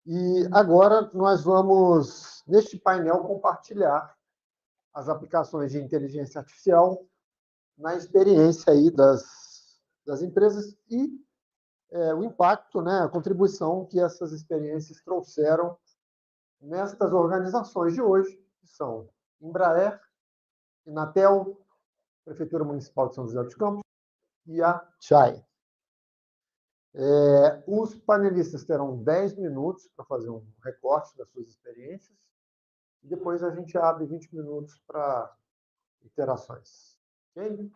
E agora nós vamos, neste painel, compartilhar as aplicações de inteligência artificial na experiência aí das empresas e o impacto, né, a contribuição que essas experiências trouxeram nestas organizações de hoje, que são Embraer, Inatel, Prefeitura Municipal de São José dos Campos e a CHAI. Os panelistas terão 10 minutos para fazer um recorte das suas experiências e depois a gente abre 20 minutos para interações. Ok?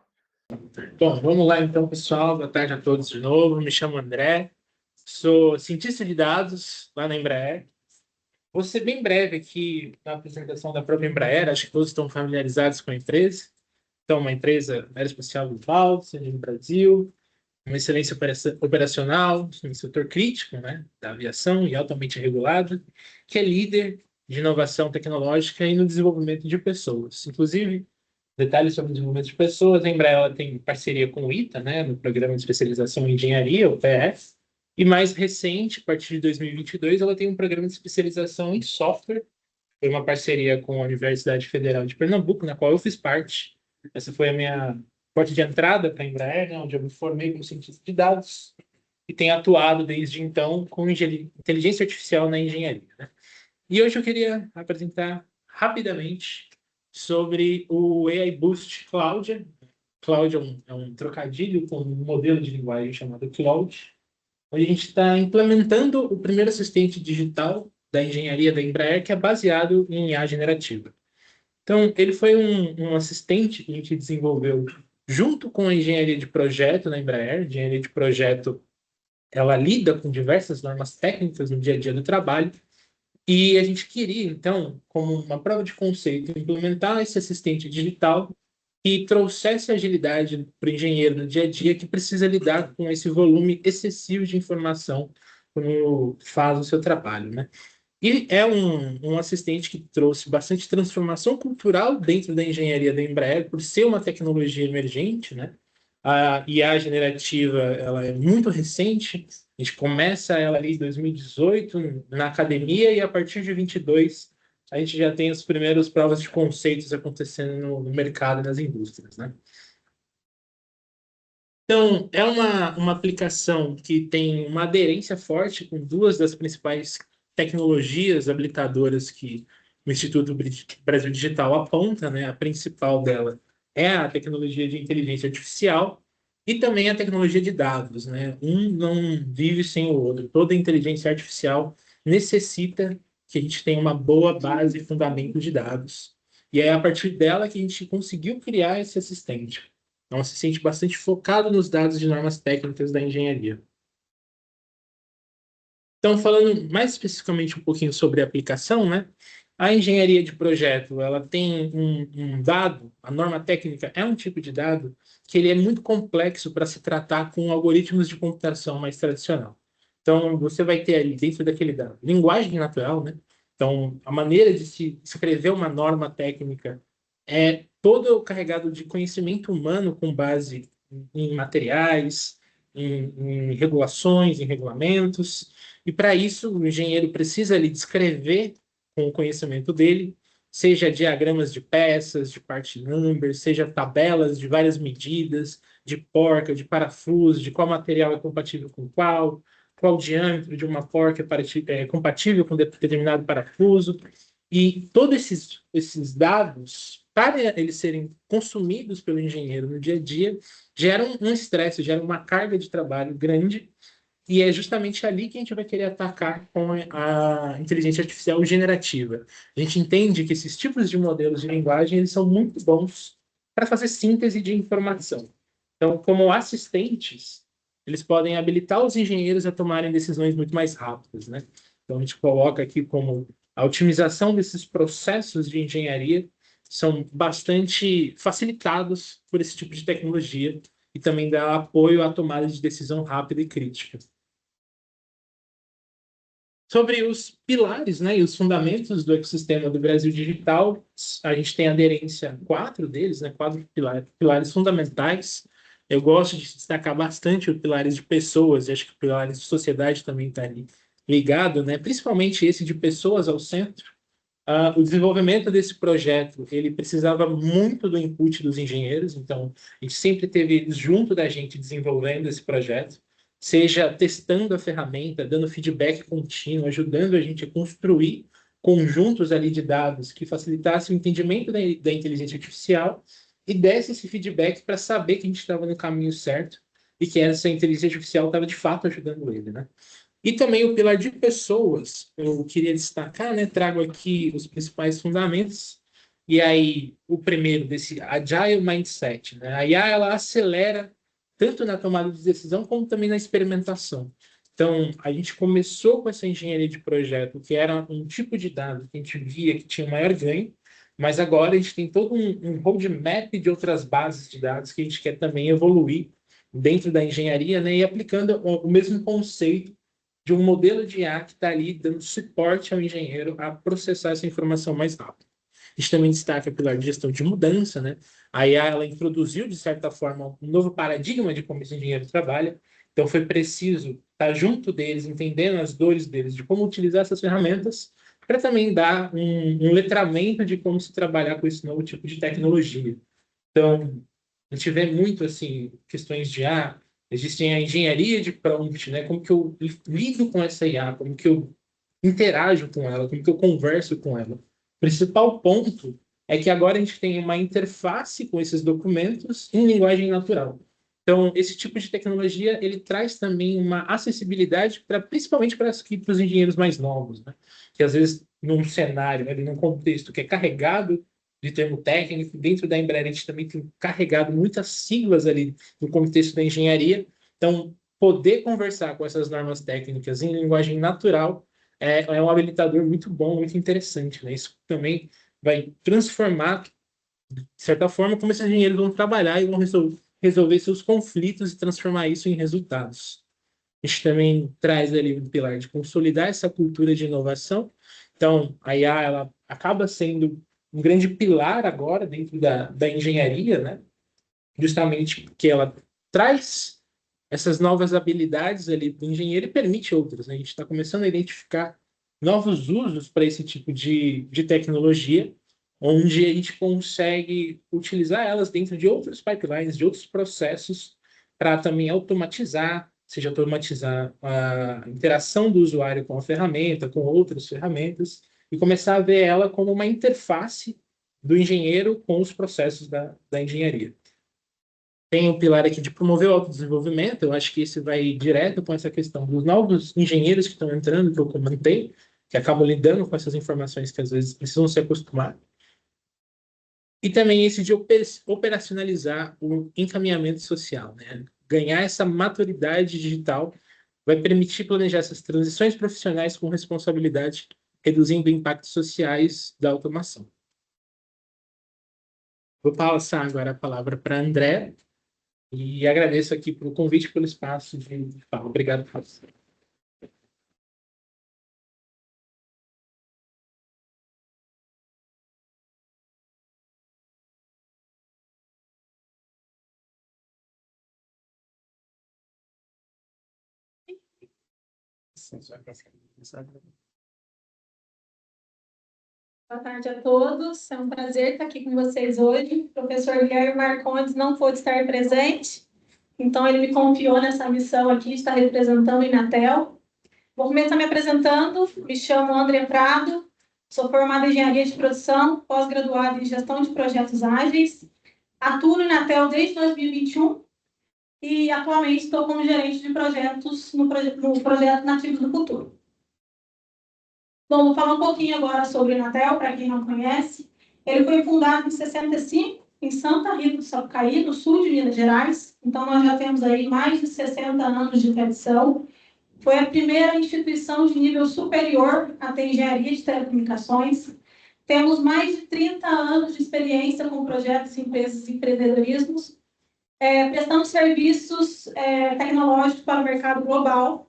Bom, vamos lá então, pessoal. Boa tarde a todos de novo. Me chamo André, sou cientista de dados lá na Embraer. Vou ser bem breve aqui na apresentação da própria Embraer. Acho que todos estão familiarizados com a empresa. Então, uma empresa aeroespacial global, sede no Brasil, uma excelência operacional no setor crítico, né, da aviação e altamente regulada, que é líder de inovação tecnológica e no desenvolvimento de pessoas. Inclusive, detalhes sobre o desenvolvimento de pessoas, a Embraer ela tem parceria com o ITA, né, no Programa de Especialização em Engenharia, o PF, e mais recente, a partir de 2022, ela tem um programa de especialização em software. Foi uma parceria com a Universidade Federal de Pernambuco, na qual eu fiz parte. Essa foi a minha porta de entrada para a Embraer, né, onde eu me formei como cientista de dados e tenho atuado desde então com inteligência artificial na engenharia, né? E hoje eu queria apresentar rapidamente sobre o AI Boost Cláudia. Cláudia é um trocadilho com um modelo de linguagem chamado Claude, onde a gente está implementando o primeiro assistente digital da engenharia da Embraer, que é baseado em IA generativa. Então, ele foi um assistente que a gente desenvolveu junto com a engenharia de projeto na Embraer. A engenharia de projeto, ela lida com diversas normas técnicas no dia a dia do trabalho, e a gente queria, então, como uma prova de conceito, implementar esse assistente digital que trouxesse agilidade para o engenheiro no dia a dia que precisa lidar com esse volume excessivo de informação quando faz o seu trabalho, né? E é um assistente que trouxe bastante transformação cultural dentro da engenharia da Embraer, por ser uma tecnologia emergente, né? A IA generativa, ela é muito recente. A gente começa ela ali em 2018 na academia, e a partir de 22 a gente já tem as primeiras provas de conceitos acontecendo no mercado e nas indústrias, né? Então, é uma aplicação que tem uma aderência forte com duas das principais tecnologias habilitadoras que o Instituto Brasil Digital aponta, né? A principal dela é a tecnologia de inteligência artificial e também a tecnologia de dados, né? Um não vive sem o outro. Toda inteligência artificial necessita que a gente tenha uma boa base e fundamento de dados. E é a partir dela que a gente conseguiu criar esse assistente. Então, se sente bastante focado nos dados de normas técnicas da engenharia. Então, falando mais especificamente um pouquinho sobre a aplicação, né? A engenharia de projeto, ela tem um dado, a norma técnica é um tipo de dado que ele é muito complexo para se tratar com algoritmos de computação mais tradicional. Então, você vai ter ali dentro daquele dado linguagem natural, né? Então, a maneira de se escrever uma norma técnica é todo carregado de conhecimento humano com base em materiais, em regulações, em regulamentos. E para isso, o engenheiro precisa ali descrever com o conhecimento dele, seja diagramas de peças, de part numbers, seja tabelas de várias medidas, de porca, de parafuso, de qual material é compatível com qual diâmetro de uma porca é compatível com determinado parafuso. E todos esses dados, para eles serem consumidos pelo engenheiro no dia a dia, geram um estresse, geram uma carga de trabalho grande, e é justamente ali que a gente vai querer atacar com a inteligência artificial generativa. A gente entende que esses tipos de modelos de linguagem eles são muito bons para fazer síntese de informação. Então, como assistentes, eles podem habilitar os engenheiros a tomarem decisões muito mais rápidas, né? Então, a gente coloca aqui como a otimização desses processos de engenharia são bastante facilitados por esse tipo de tecnologia e também dá apoio à tomada de decisão rápida e crítica. Sobre os pilares, né, e os fundamentos do ecossistema do Brasil Digital, a gente tem aderência a 4 deles, né, 4 pilares fundamentais. Eu gosto de destacar bastante os pilares de pessoas, e acho que os pilares de sociedade também está ali ligado, né, principalmente esse de pessoas ao centro, o desenvolvimento desse projeto, ele precisava muito do input dos engenheiros, então a gente sempre teve eles junto da gente desenvolvendo esse projeto, seja testando a ferramenta, dando feedback contínuo, ajudando a gente a construir conjuntos ali de dados que facilitassem o entendimento da inteligência artificial e desse esse feedback para saber que a gente estava no caminho certo e que essa inteligência artificial estava de fato ajudando ele, né? E também o pilar de pessoas, eu queria destacar, né? Trago aqui os principais fundamentos. E aí, o primeiro desse Agile Mindset, né? A IA, ela acelera tanto na tomada de decisão como também na experimentação. Então, a gente começou com essa engenharia de projeto, que era um tipo de dado que a gente via que tinha maior ganho, mas agora a gente tem todo um roadmap de outras bases de dados que a gente quer também evoluir dentro da engenharia, né? E aplicando o mesmo conceito de um modelo de IA que está ali dando suporte ao engenheiro a processar essa informação mais rápido. A gente também destaca o pilar de gestão de mudança, né? A IA, ela introduziu, de certa forma, um novo paradigma de como esse engenheiro trabalha. Então, foi preciso estar junto deles, entendendo as dores deles, de como utilizar essas ferramentas, para também dar um letramento de como se trabalhar com esse novo tipo de tecnologia. Então, a gente vê muito, assim, questões de existem a engenharia de prompt, né? Como que eu lido com essa IA, como que eu interajo com ela, como que eu converso com ela. O principal ponto é que agora a gente tem uma interface com esses documentos em linguagem natural. Então, esse tipo de tecnologia, ele traz também uma acessibilidade principalmente para os engenheiros mais novos, né? Que às vezes, num cenário, ali, num contexto que é carregado de termo técnico, dentro da Embraer a gente também tem carregado muitas siglas ali no contexto da engenharia. Então, poder conversar com essas normas técnicas em linguagem natural é um habilitador muito bom, muito interessante, né? Isso também vai transformar, de certa forma, como esses engenheiros vão trabalhar e vão resolver seus conflitos e transformar isso em resultados. A gente também traz ali um pilar de consolidar essa cultura de inovação. Então, a IA, ela acaba sendo um grande pilar agora dentro da engenharia, né? Justamente porque ela traz essas novas habilidades ali do engenheiro e permite outras, né? A gente está começando a identificar novos usos para esse tipo de tecnologia, onde a gente consegue utilizar elas dentro de outros pipelines, de outros processos, para também automatizar, seja automatizar a interação do usuário com a ferramenta, com outras ferramentas, e começar a ver ela como uma interface do engenheiro com os processos da engenharia. Tem o pilar aqui de promover o autodesenvolvimento. Eu acho que isso vai direto com essa questão dos novos engenheiros que estão entrando, que eu comentei, que acabam lidando com essas informações que às vezes precisam se acostumar. E também esse de operacionalizar o encaminhamento social, né? Ganhar essa maturidade digital vai permitir planejar essas transições profissionais com responsabilidade, reduzindo impactos sociais da automação. Vou passar agora a palavra para André. E agradeço aqui pelo convite e pelo espaço de fala. Obrigado, Fábio. Boa tarde a todos. É um prazer estar aqui com vocês hoje. O professor Guilherme Marcondes não pôde estar presente, então ele me confiou nessa missão aqui de estar representando o Inatel. Vou começar me apresentando. Me chamo André Prado, sou formada em Engenharia de Produção, pós-graduada em Gestão de Projetos Ágeis. Atuo no Inatel desde 2021 e atualmente estou como gerente de projetos no projeto Nativos do Futuro. Bom, vou falar um pouquinho agora sobre o Inatel, para quem não conhece. Ele foi fundado em 65, em Santa Rita do Sapucaí, no sul de Minas Gerais. Então, nós já temos aí mais de 60 anos de tradição. Foi a primeira instituição de nível superior a ter engenharia de telecomunicações. Temos mais de 30 anos de experiência com projetos, empresas e empreendedorismo, prestando serviços tecnológicos para o mercado global.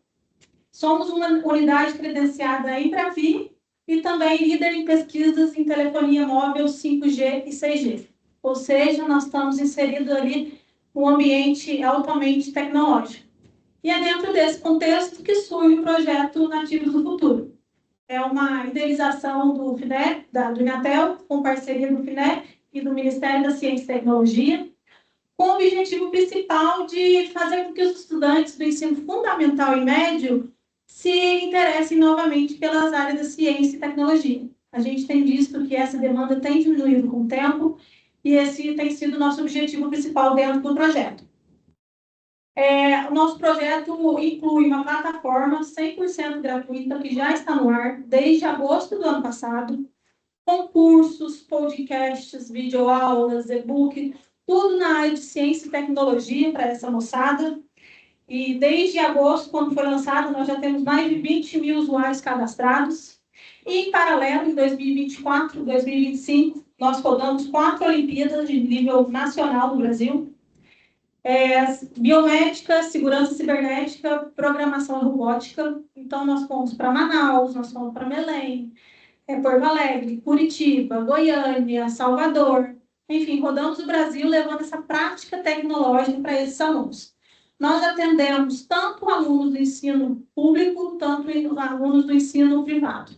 Somos uma unidade credenciada em Embraer e também líder em pesquisas em telefonia móvel 5G e 6G. Ou seja, nós estamos inseridos ali num ambiente altamente tecnológico. E é dentro desse contexto que surge o projeto Nativos do Futuro. É uma idealização do FINEP, do Inatel, com parceria do FINEP e do Ministério da Ciência e Tecnologia, com o objetivo principal de fazer com que os estudantes do ensino fundamental e médio se interessem novamente pelas áreas da ciência e tecnologia. A gente tem visto que essa demanda tem diminuído com o tempo e esse tem sido o nosso objetivo principal dentro do projeto. O nosso projeto inclui uma plataforma 100% gratuita que já está no ar desde agosto do ano passado, com cursos, podcasts, videoaulas, e-book, tudo na área de ciência e tecnologia para essa moçada. E desde agosto, quando foi lançado, nós já temos mais de 20 mil usuários cadastrados. E, em paralelo, em 2024 e 2025, nós rodamos 4 Olimpíadas de nível nacional no Brasil. Biomédica, segurança cibernética, programação e robótica. Então, nós fomos para Manaus, nós fomos para Belém, Porto Alegre, Curitiba, Goiânia, Salvador. Enfim, rodamos o Brasil levando essa prática tecnológica para esses alunos. Nós atendemos tanto alunos do ensino público, tanto alunos do ensino privado.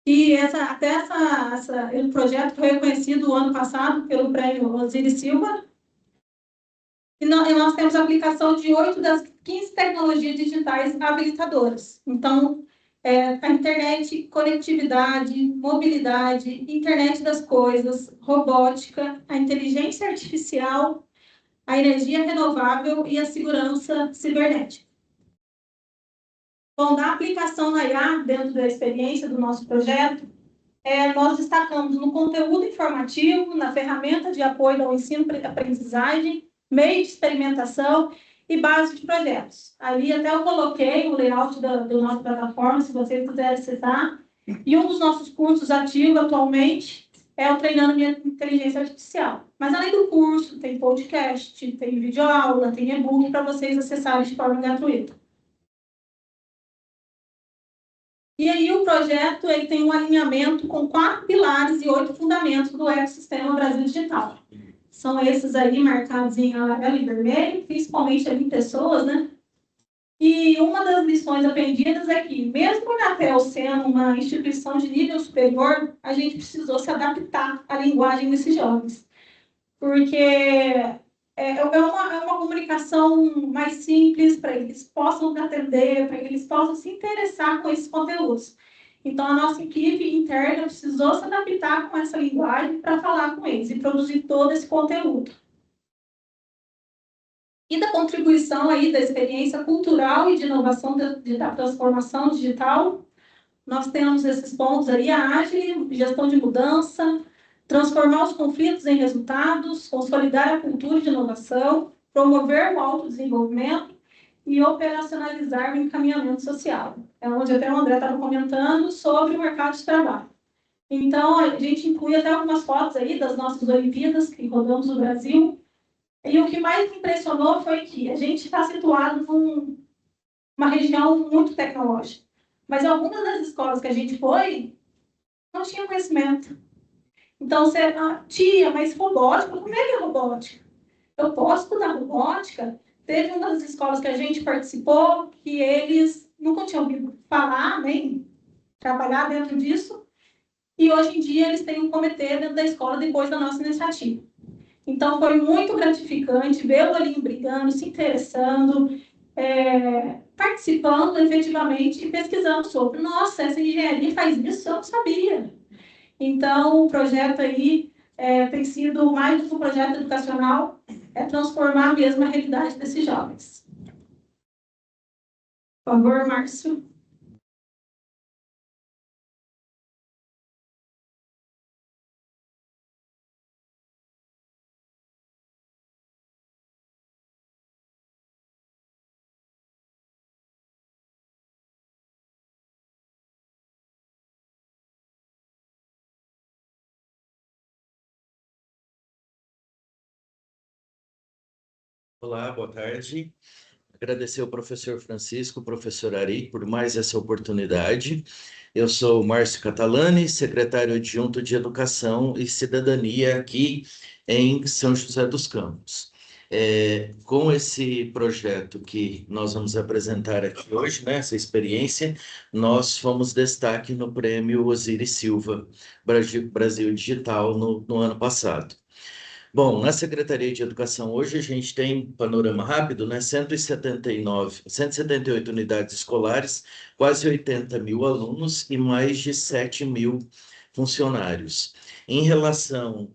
E o projeto foi reconhecido o ano passado pelo prêmio Osiris Silva. E nós temos a aplicação de 8 das 15 tecnologias digitais habilitadoras. Então, a internet, conectividade, mobilidade, internet das coisas, robótica, a inteligência artificial, a energia renovável e a segurança cibernética. Bom, da aplicação na IA, dentro da experiência do nosso projeto, nós destacamos no conteúdo informativo, na ferramenta de apoio ao ensino e aprendizagem, meio de experimentação e base de projetos. Ali até eu coloquei o layout da nossa plataforma, se vocês quiserem acessar. E um dos nossos cursos ativos atualmente é o Treinando Minha Inteligência Artificial. Mas além do curso, tem podcast, tem videoaula, tem e-book para vocês acessarem de forma gratuita. E aí o projeto ele tem um alinhamento com 4 pilares e 8 fundamentos do ecossistema Brasil Digital. São esses aí marcados em amarelo e vermelho, principalmente ali em pessoas, né? E uma das lições aprendidas é que, mesmo a Inatel sendo uma instituição de nível superior, a gente precisou se adaptar à linguagem desses jovens. Porque é uma comunicação mais simples para eles possam atender, para que eles possam se interessar com esses conteúdos. Então, a nossa equipe interna precisou se adaptar com essa linguagem para falar com eles e produzir todo esse conteúdo. E da contribuição aí da experiência cultural e de inovação da transformação digital, nós temos esses pontos aí, a ágil, gestão de mudança, transformar os conflitos em resultados, consolidar a cultura de inovação, promover o autodesenvolvimento e operacionalizar o encaminhamento social. É onde até o André estava comentando sobre o mercado de trabalho. Então, a gente inclui até algumas fotos aí das nossas Olimpíadas que rodamos no Brasil. E o que mais me impressionou foi que a gente está situado numa região muito tecnológica. Mas algumas das escolas que a gente foi não tinham conhecimento. Então, você, tia, mas robótica, como é que é robótica? Eu posso estudar robótica? Teve uma das escolas que a gente participou que eles nunca tinham ouvido falar, nem trabalhar dentro disso, e hoje em dia eles têm um comitê dentro da escola depois da nossa iniciativa. Então, foi muito gratificante ver o Olinho brigando, se interessando, participando efetivamente e pesquisando sobre. Nossa, essa engenharia faz isso? Eu não sabia. Então, o projeto aí tem sido mais do que um projeto educacional, transformar mesmo a realidade desses jovens. Por favor, Márcio. Olá, boa tarde. Agradecer ao professor Francisco, professor Ari, por mais essa oportunidade. Eu sou Márcio Catalani, secretário adjunto de Educação e Cidadania aqui em São José dos Campos. Com esse projeto que nós vamos apresentar aqui hoje, né, essa experiência, nós fomos destaque no prêmio Osiris Silva Brasil Digital no ano passado. Bom, na Secretaria de Educação hoje a gente tem, panorama rápido, né, 178 unidades escolares, quase 80 mil alunos e mais de 7 mil funcionários. Em relação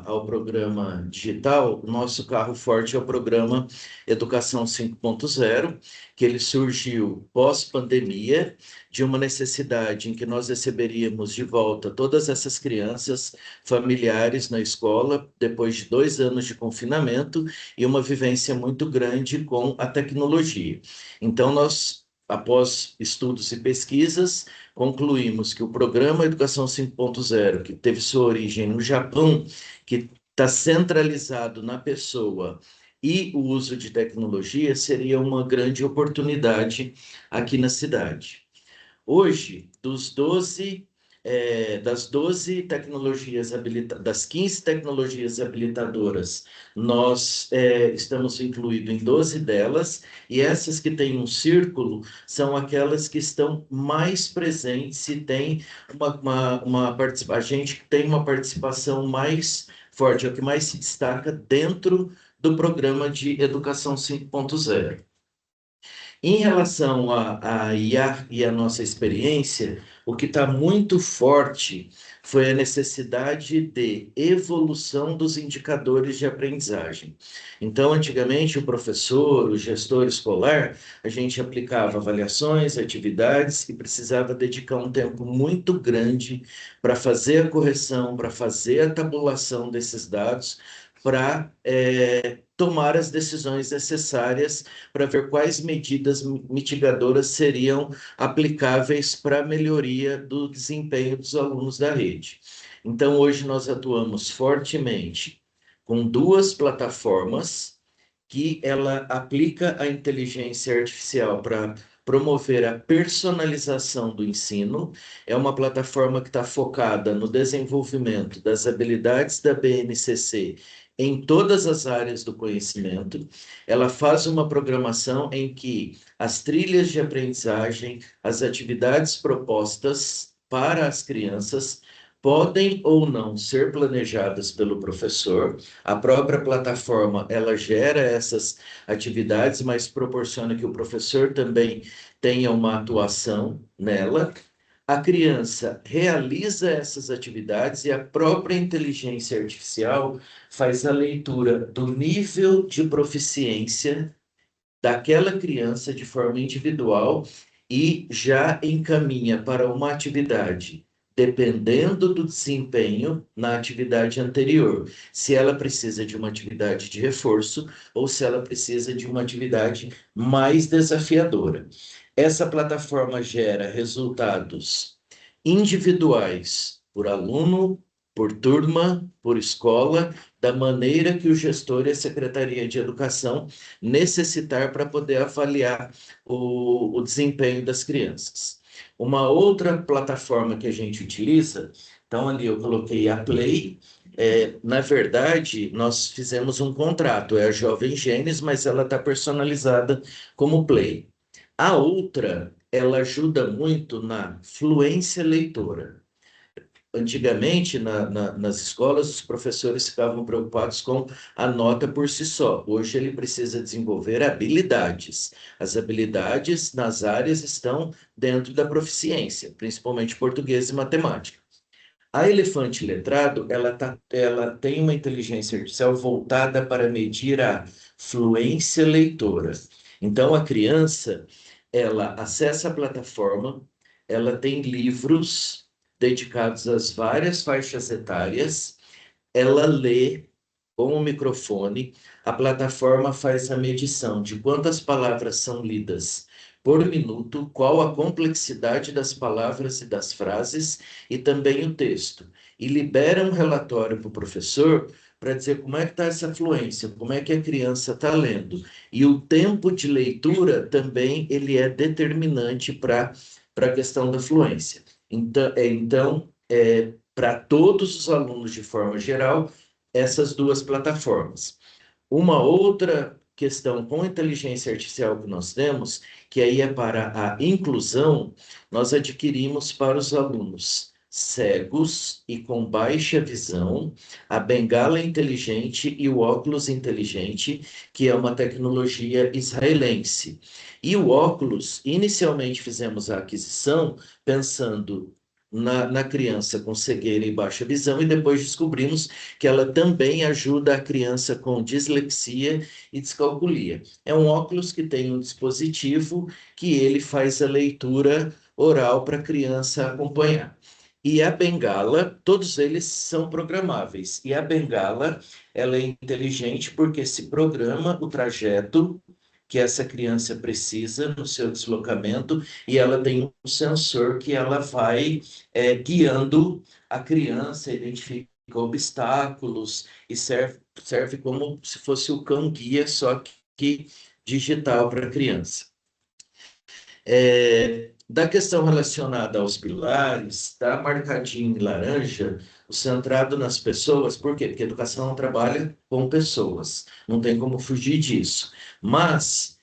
ao programa digital, nosso carro forte é o programa Educação 5.0, que ele surgiu pós-pandemia, de uma necessidade em que nós receberíamos de volta todas essas crianças familiares na escola, depois de 2 anos de confinamento e uma vivência muito grande com a tecnologia. Então, nós, após estudos e pesquisas, concluímos que o programa Educação 5.0, que teve sua origem no Japão, que está centralizado na pessoa e o uso de tecnologia, seria uma grande oportunidade aqui na cidade. Hoje, das 12 tecnologias das 15 tecnologias habilitadoras, nós estamos incluídos em 12 delas, e essas que têm um círculo são aquelas que estão mais presentes e tem a gente tem uma participação mais forte, é o que mais se destaca dentro do programa de Educação 5.0. Em relação à IA e à nossa experiência, o que está muito forte foi a necessidade de evolução dos indicadores de aprendizagem. Então, antigamente, o professor, o gestor escolar, a gente aplicava avaliações, atividades e precisava dedicar um tempo muito grande para fazer a correção, para fazer a tabulação desses dados, para tomar as decisões necessárias para ver quais medidas mitigadoras seriam aplicáveis para a melhoria do desempenho dos alunos da rede. Então, hoje nós atuamos fortemente com 2 plataformas que ela aplica a inteligência artificial para promover a personalização do ensino. É uma plataforma que está focada no desenvolvimento das habilidades da BNCC em todas as áreas do conhecimento. Ela faz uma programação em que as trilhas de aprendizagem, as atividades propostas para as crianças podem ou não ser planejadas pelo professor. A própria plataforma, ela gera essas atividades, mas proporciona que o professor também tenha uma atuação nela. A criança realiza essas atividades e a própria inteligência artificial faz a leitura do nível de proficiência daquela criança de forma individual e já encaminha para uma atividade, dependendo do desempenho na atividade anterior, se ela precisa de uma atividade de reforço ou se ela precisa de uma atividade mais desafiadora. Essa plataforma gera resultados individuais por aluno, por turma, por escola, da maneira que o gestor e a Secretaria de Educação necessitar para poder avaliar o desempenho das crianças. Uma outra plataforma que a gente utiliza, então ali eu coloquei a Play. Na verdade, nós fizemos um contrato, é a Jovem Gênesis, mas ela está personalizada como Play. A outra, ela ajuda muito na fluência leitora. Antigamente, nas escolas, os professores ficavam preocupados com a nota por si só. Hoje, ele precisa desenvolver habilidades. As habilidades nas áreas estão dentro da proficiência, principalmente português e matemática. A Elefante Letrado, ela tem uma inteligência artificial voltada para medir a fluência leitora. Então, a criança, ela acessa a plataforma, ela tem livros dedicados às várias faixas etárias, ela lê com o microfone, a plataforma faz a medição de quantas palavras são lidas por minuto, qual a complexidade das palavras e das frases, e também o texto. E libera um relatório para o professor para dizer como é que está essa fluência, como é que a criança está lendo. E o tempo de leitura também ele é determinante para a questão da fluência. Então, para todos os alunos de forma geral, essas 2 plataformas. Uma outra questão com inteligência artificial que nós temos, que aí é para a inclusão, nós adquirimos para os alunos cegos e com baixa visão a bengala inteligente e o óculos inteligente, que é uma tecnologia israelense. E o óculos, inicialmente fizemos a aquisição pensando na criança com cegueira e baixa visão, e depois descobrimos que ela também ajuda a criança com dislexia e descalculia. É um óculos que tem um dispositivo que ele faz a leitura oral para a criança acompanhar. E a bengala, todos eles são programáveis. E a bengala, ela é inteligente porque se programa o trajeto que essa criança precisa no seu deslocamento e ela tem um sensor que ela vai guiando a criança, identifica obstáculos e serve como se fosse o cão-guia, só que digital para a criança. Da questão relacionada aos pilares, está marcadinho em laranja, o centrado nas pessoas, por quê? Porque a educação trabalha com pessoas, não tem como fugir disso. Mas,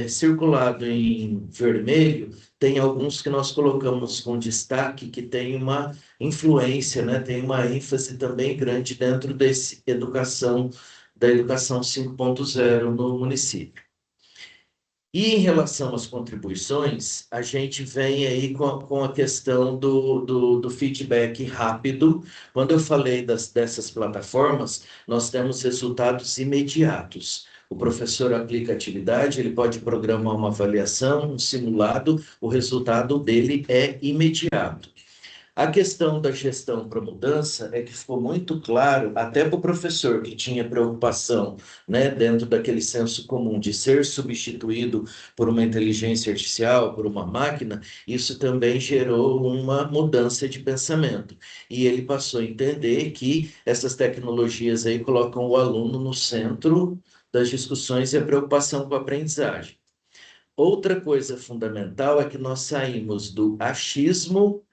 circulado em vermelho, tem alguns que nós colocamos com destaque, que tem uma influência, né? Tem uma ênfase também grande dentro desse da educação 5.0 no município. E em relação às contribuições, a gente vem aí com a questão do feedback rápido. Quando eu falei dessas plataformas, nós temos resultados imediatos. O professor aplica atividade, ele pode programar uma avaliação, um simulado, o resultado dele é imediato. A questão da gestão para mudança é que ficou muito claro, até para o professor que tinha preocupação, né, dentro daquele senso comum de ser substituído por uma inteligência artificial, por uma máquina, isso também gerou uma mudança de pensamento. E ele passou a entender que essas tecnologias aí colocam o aluno no centro das discussões e a preocupação com a aprendizagem. Outra coisa fundamental é que nós saímos do achismo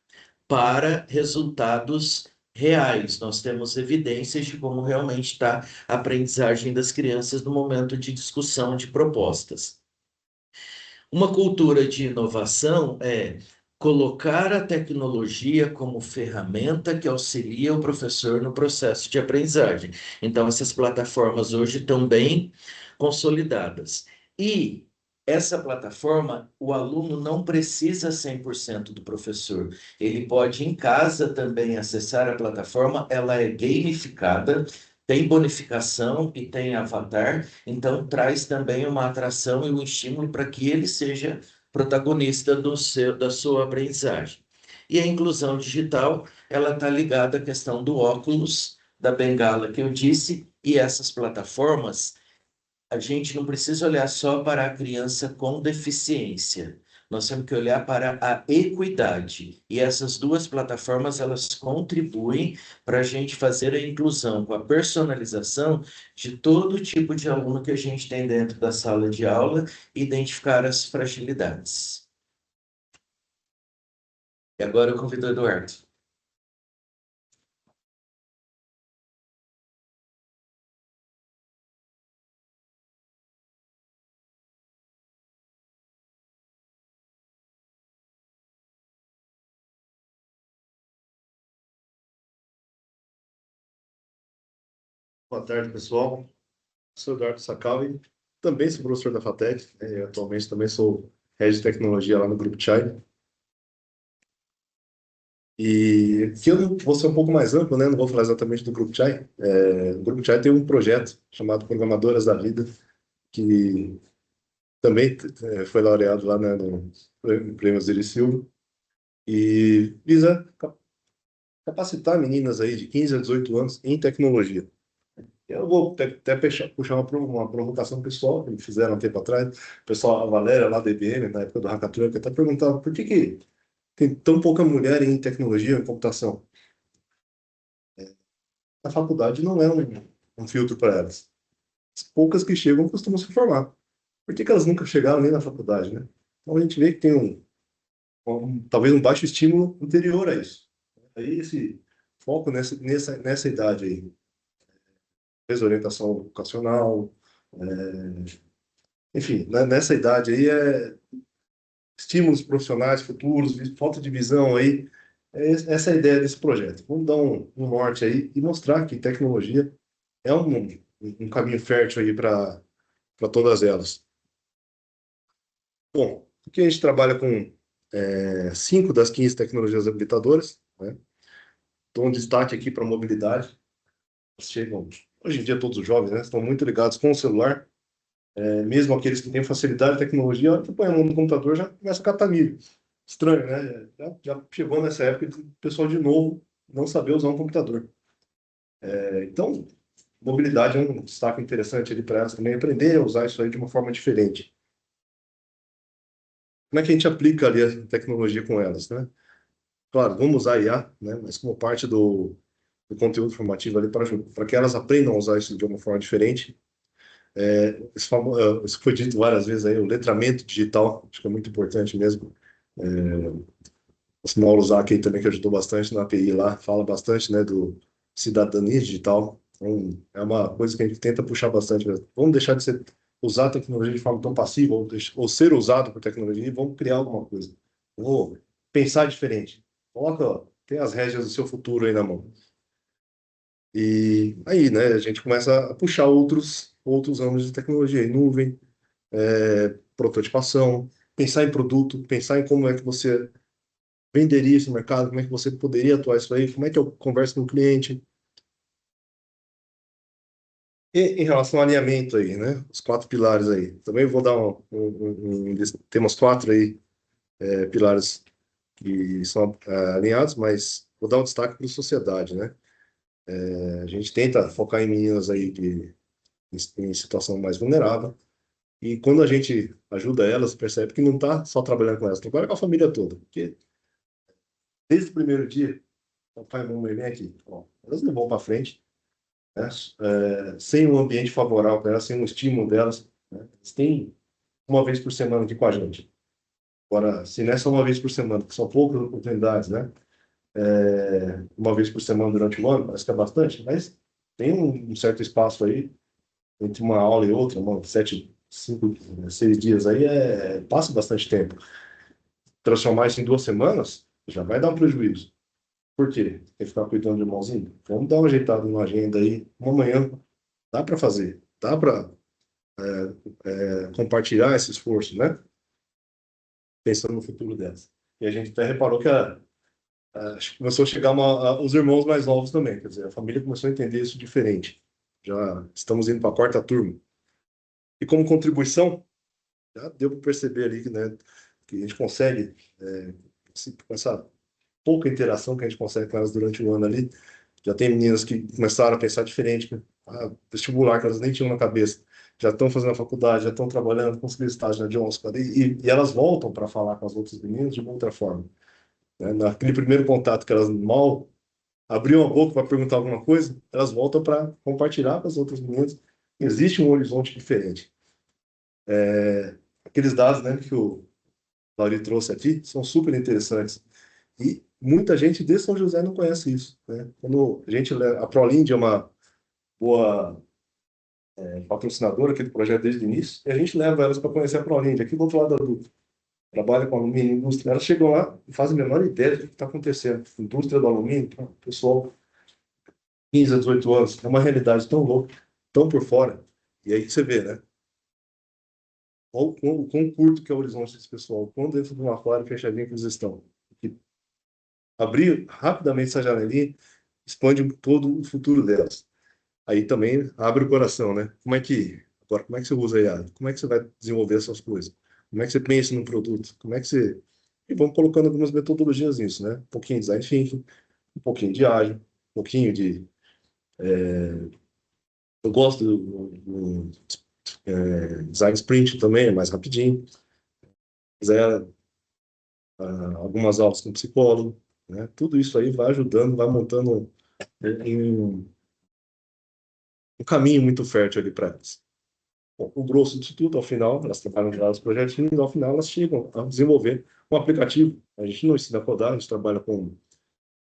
para resultados reais. Nós temos evidências de como realmente está a aprendizagem das crianças no momento de discussão de propostas. Uma cultura de inovação é colocar a tecnologia como ferramenta que auxilia o professor no processo de aprendizagem. Então, essas plataformas hoje estão bem consolidadas. E essa plataforma, o aluno não precisa 100% do professor. Ele pode, em casa, também acessar a plataforma, ela é gamificada, tem bonificação e tem avatar, então traz também uma atração e um estímulo para que ele seja protagonista da sua aprendizagem. E a inclusão digital, ela está ligada à questão do óculos, da bengala que eu disse, e essas plataformas, a gente não precisa olhar só para a criança com deficiência. Nós temos que olhar para a equidade. E essas duas plataformas, elas contribuem para a gente fazer a inclusão com a personalização de todo tipo de aluno que a gente tem dentro da sala de aula e identificar as fragilidades. E agora eu convido o Eduardo. Boa tarde, pessoal. Sou Eduardo Sacalvi, também sou professor da FATEC, atualmente também sou head de tecnologia lá no Grupo Chai. E aqui eu vou ser um pouco mais amplo, né? Não vou falar exatamente do Grupo Chai. O Grupo Chai tem um projeto chamado Programadoras da Vida, que também foi laureado lá, né, no Prêmio Osiris Silva, e visa capacitar meninas aí de 15 a 18 anos em tecnologia. Eu vou até puxar uma provocação pessoal que me fizeram um tempo atrás. O pessoal, a Valéria lá da IBM, na época do Hackathon, que até perguntava por que tem tão pouca mulher em tecnologia e computação. A faculdade não é um filtro para elas. As poucas que chegam costumam se formar. Por que elas nunca chegaram nem na faculdade, né? Então a gente vê que tem talvez um baixo estímulo anterior a isso. Aí esse foco nessa idade aí. desorientação vocacional, enfim, nessa idade aí estímulos profissionais futuros, falta de visão aí, essa é a ideia desse projeto. Vamos dar um norte aí e mostrar que tecnologia é um caminho fértil aí para todas elas. Bom, aqui a gente trabalha com 5 das 15 tecnologias habilitadoras, né? Dou um destaque aqui para a mobilidade. Chegam, hoje em dia todos os jovens, né, estão muito ligados com o celular, mesmo aqueles que têm facilidade de tecnologia, a hora que põe a mão no computador já começa a catar milho. Estranho, né? Já chegou nessa época de o pessoal de novo não saber usar um computador. Então, mobilidade é um destaque interessante ali para elas também aprender a usar isso aí de uma forma diferente. Como é que a gente aplica ali a tecnologia com elas, né? Claro, vamos usar IA, né? Mas como parte do conteúdo formativo ali para que elas aprendam a usar isso de uma forma diferente. Isso foi dito várias vezes aí, o letramento digital, acho que é muito importante mesmo. O Mauro Zac aí também, que ajudou bastante na API lá, fala bastante, né, do cidadania digital. Então, é uma coisa que a gente tenta puxar bastante mesmo. Vamos deixar de usar a tecnologia de forma tão passiva, ou ser usado por tecnologia, e vamos criar alguma coisa. Vamos pensar diferente. Tem as rédeas do seu futuro aí na mão. E aí, né, a gente começa a puxar outros âmbitos de tecnologia, em nuvem, prototipação, pensar em produto, pensar em como é que você venderia esse mercado, como é que você poderia atuar isso aí, como é que eu converso com o cliente. E em relação ao alinhamento aí, né, os 4 pilares aí, também vou dar temos 4 aí, pilares que são alinhados, mas vou dar um destaque para a sociedade, né. A gente tenta focar em meninas aí em situação mais vulnerável. E quando a gente ajuda elas, percebe que não está só trabalhando com elas, trabalha com a família toda. Porque desde o primeiro dia, o pai e a mamãe vem aqui. Ó, elas não vão para frente, né? Sem um ambiente favorável para elas, sem um estímulo delas. Né? Eles têm uma vez por semana aqui com a gente. Agora, se nessa uma vez por semana, que são poucas oportunidades, né? Uma vez por semana durante o ano, parece que é bastante, mas tem um certo espaço aí entre uma aula e outra, 5, 6 dias aí, passa bastante tempo. Transformar isso em 2 semanas, já vai dar um prejuízo. Por quê? Quer ficar cuidando de irmãozinho? Vamos dar uma ajeitada na agenda aí. Uma manhã dá para fazer, dá para compartilhar esse esforço, né? Pensando no futuro delas. E a gente até reparou que começou a chegar os irmãos mais novos também. Quer dizer, a família começou a entender isso diferente. Já estamos indo para a 4ª turma. E como contribuição, já deu para perceber ali, né, que a gente consegue, com essa pouca interação que a gente consegue com elas durante o ano ali, já tem meninas que começaram a pensar diferente, né? Vestibular, que elas nem tinham na cabeça, já estão fazendo a faculdade, já estão trabalhando, conseguindo estágio na Johnson, e elas voltam para falar com as outras meninas de uma outra forma. Né? Naquele primeiro contato que elas mal abriam a boca para perguntar alguma coisa, elas voltam para compartilhar com as outras meninas. Existe um horizonte diferente. Aqueles dados, né, que o Lauri trouxe aqui são super interessantes. E muita gente de São José não conhece isso, né? Quando a Prolind é uma boa patrocinadora aqui do projeto desde o início, e a gente leva elas para conhecer a Prolind, aqui do outro lado da Dutra. Trabalha com alumínio, indústria. Elas chegam lá e fazem a menor ideia do que está acontecendo. Indústria do alumínio, pessoal, 15 a 18 anos, é uma realidade tão louca, tão por fora. E aí você vê, né? O quão curto que é o horizonte desse pessoal, quão dentro de uma aquário fechadinho que eles estão. E abrir rapidamente essa janelinha expande todo o futuro delas. Aí também abre o coração, né? Agora, como é que você usa a IA? Como é que você vai desenvolver essas coisas? Como é que você pensa no produto? Como é que você... E vamos colocando algumas metodologias nisso, né? Um pouquinho de design thinking, um pouquinho de ágil, um pouquinho de... Eu gosto do design sprint também, é mais rapidinho. Quiser algumas aulas com psicólogo, né? Tudo isso aí vai ajudando, vai montando um caminho muito fértil ali para elas. Bom, o grosso disso tudo, ao final, elas trabalham já os projetinhos, ao final elas chegam a desenvolver um aplicativo. A gente não ensina a codar, a gente trabalha com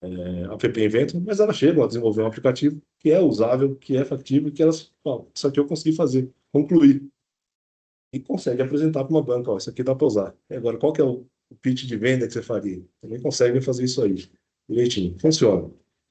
App Inventor, mas elas chegam a desenvolver um aplicativo que é usável, que é factível, que elas, ó, isso aqui eu consegui fazer, concluir. E consegue apresentar para uma banca, ó, isso aqui dá para usar. E agora, qual que é o pitch de venda que você faria? Também consegue fazer isso aí, direitinho. Funciona.